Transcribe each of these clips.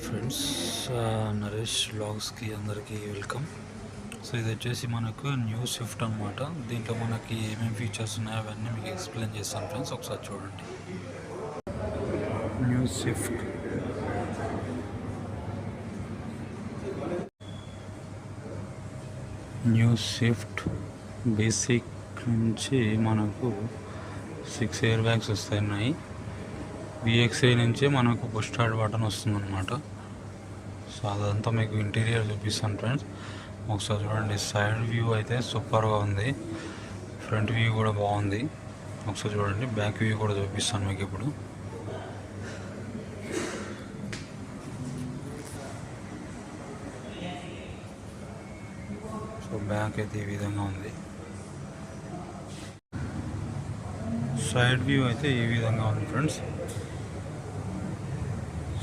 Friends, Naresh వ్లాగ్స్కి అందరికీ welcome. So ఇది వచ్చేసి మనకు న్యూ స్విఫ్ట్ అనమాట. దీంట్లో మనకి ఏమేమి ఫీచర్స్ ఉన్నాయో అవన్నీ మీకు ఎక్స్ప్లెయిన్ చేస్తాను ఫ్రెండ్స్. ఒకసారి చూడండి. న్యూ స్విఫ్ట్ బేసిక్ నుంచి మనకు 6 ఎయిర్ బ్యాగ్స్ వస్తున్నాయి. VXI నుంచే మనకు పుష్ స్టార్ట్ బటన్ వస్తుందన్నమాట. సో అదంతా మీకు ఇంటీరియర్ చూపిస్తాను ఫ్రెండ్స్. ఒకసారి చూడండి. సైడ్ వ్యూ అయితే సూపర్గా ఉంది, ఫ్రంట్ వ్యూ కూడా బాగుంది. ఒకసారి చూడండి. బ్యాక్ వ్యూ కూడా చూపిస్తాను మీకు ఇప్పుడు. సో బ్యాక్ అయితే ఈ విధంగా ఉంది. సైడ్ వ్యూ అయితే ఈ విధంగా ఉంది ఫ్రెండ్స్.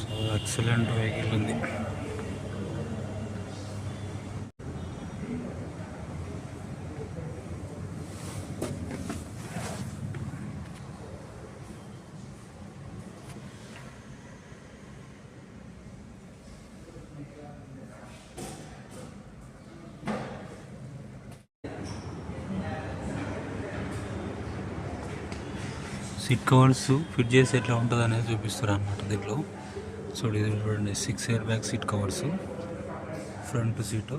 సో ఎక్సలెంట్ వెహికల్ ఉంది. సీట్ కవర్స్ ఫిట్ చేసి ఎట్లా ఉంటుంది అనేది చూపిస్తారు అన్నమాట దీంట్లో. సో ఇది చూడండి. 6 air bag seat covers, front seat,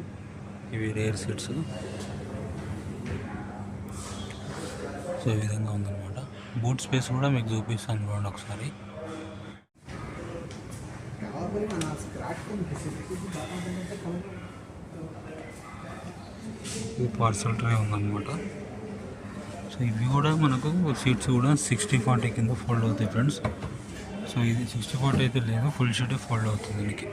ఇవి రేర్ సీట్స్. సో ఈ విధంగా ఉందన్నమాట. బూట్ స్పేస్ కూడా మీకు చూపిస్తాను చూడండి ఒకసారి. ఇది పార్సల్ ట్రే ఉందన్నమాట. సో ఇవి కూడా మనకు సీట్స్ కూడా 60-40 కింద ఫోల్డ్ అవుతాయి ఫ్రెండ్స్. సో ఇది 60-40 అయితే లేదు, ఫుల్ షీట్ ఫోల్డ్ అవుతుంది దీనికి.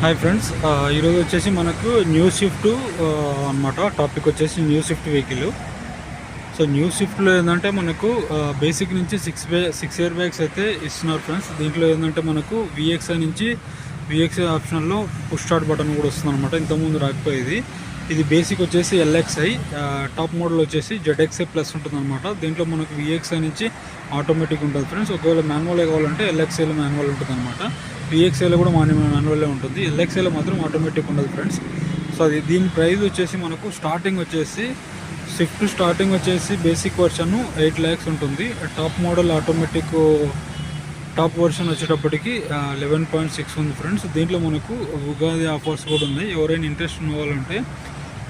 హాయ్ ఫ్రెండ్స్, ఈరోజు వచ్చేసి మనకు న్యూ స్విఫ్ట్ అనమాట. టాపిక్ వచ్చేసి new Swift vehicle. So new స్విఫ్ట్లో ఏంటంటే మనకు బేసిక్ నుంచి 6 ఎయిర్ బ్యాగ్స్ అయితే ఇస్తున్నారు ఫ్రెండ్స్. దీంట్లో ఏంటంటే మనకు VXI నుంచి VXI ఆప్షన్లో పుష్ స్టార్ట్ బటన్ కూడా వస్తుంది అనమాట. ఇంతకుముందు రాకపోయేది. ఇది బేసిక్ వచ్చేసి LXI, టాప్ మోడల్ వచ్చేసి ZXI ప్లస్ ఉంటుంది అనమాట. దీంట్లో మనకు VXI నుంచి ఆటోమేటిక్ ఉంటుంది ఫ్రెండ్స్. ఒకవేళ మాన్యువల్ కావాలంటే LXIలో మాన్యువల్ ఉంటుంది అనమాట. VXIలో కూడా మాన్యువల్లే ఉంటుంది. LXIలో మాత్రం ఆటోమేటిక్ ఉండదు ఫ్రెండ్స్. సో అది దీని ప్రైస్ వచ్చేసి మనకు స్టార్టింగ్ వచ్చేసి స్విఫ్ట్ స్టార్టింగ్ వచ్చేసి బేసిక్ వర్షన్ 8 lakhs ఉంటుంది. Top model automatic top version వచ్చేటప్పటికి 11.6 ఉంది ఫ్రెండ్స్. దీంట్లో మనకు ఉగాది ఆఫర్స్ కూడా ఉన్నాయి. ఎవరైనా ఇంట్రెస్ట్ ఉన్న వాళ్ళంటే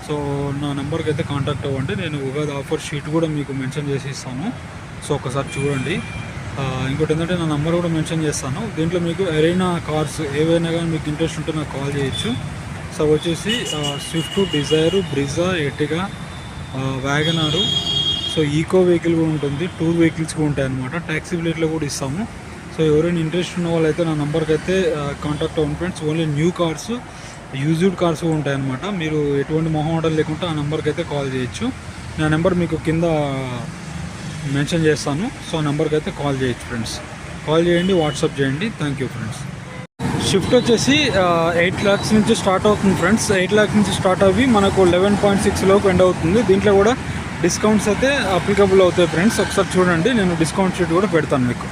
సో నా నెంబర్కి అయితే కాంటాక్ట్ అవ్వండి. నేను ఉగాది ఆఫర్ షీట్ కూడా మీకు మెన్షన్ చేసి ఇస్తాను. సో ఒకసారి చూడండి. ఇంకోటి ఏంటంటే నా నెంబర్ కూడా మెన్షన్ చేస్తాను. దీంట్లో మీకు ఎరైనా కార్స్ ఏవైనా కానీ మీకు ఇంట్రెస్ట్ ఉంటే నాకు కాల్ చేయొచ్చు. సో వచ్చేసి Swift, Dzire, Brezza, Ertiga, Wagon R, so Eeco vehicle కూడా ఉంటుంది. టూర్ వెహికల్స్ కూడా ఉంటాయి అన్నమాట. ట్యాక్సీ ప్లేట్లో కూడా ఇస్తాము. సో ఎవరైనా ఇంట్రెస్ట్ ఉన్న వాళ్ళైతే నా నెంబర్కి అయితే కాంటాక్ట్ అవ్వండి friends. Only new cars, used cars ఉంటాయన్నమాట. మీరు ఎటువంటి మొహమాటం లేకుంటే ఆ నెంబర్కి అయితే కాల్ చేయొచ్చు. నా నెంబర్ మీకు కింద మెన్షన్ చేస్తాను. సో ఆ నెంబర్కి అయితే కాల్ చేయొచ్చు ఫ్రెండ్స్. కాల్ చేయండి, వాట్సాప్ చేయండి. Thank you friends. షిఫ్ట్ వచ్చేసి 8 lakhs నుంచి స్టార్ట్ అవుతుంది ఫ్రెండ్స్. 8 lakhs నుంచి స్టార్ట్ అవి మనకు 11.6లోకి ఎండ్ అవుతుంది. దీంట్లో కూడా డిస్కౌంట్స్ అయితే అప్లికబుల్ అవుతాయి ఫ్రెండ్స్. ఒకసారి చూడండి. నేను డిస్కౌంట్ షీట్ కూడా పెడతాను మీకు.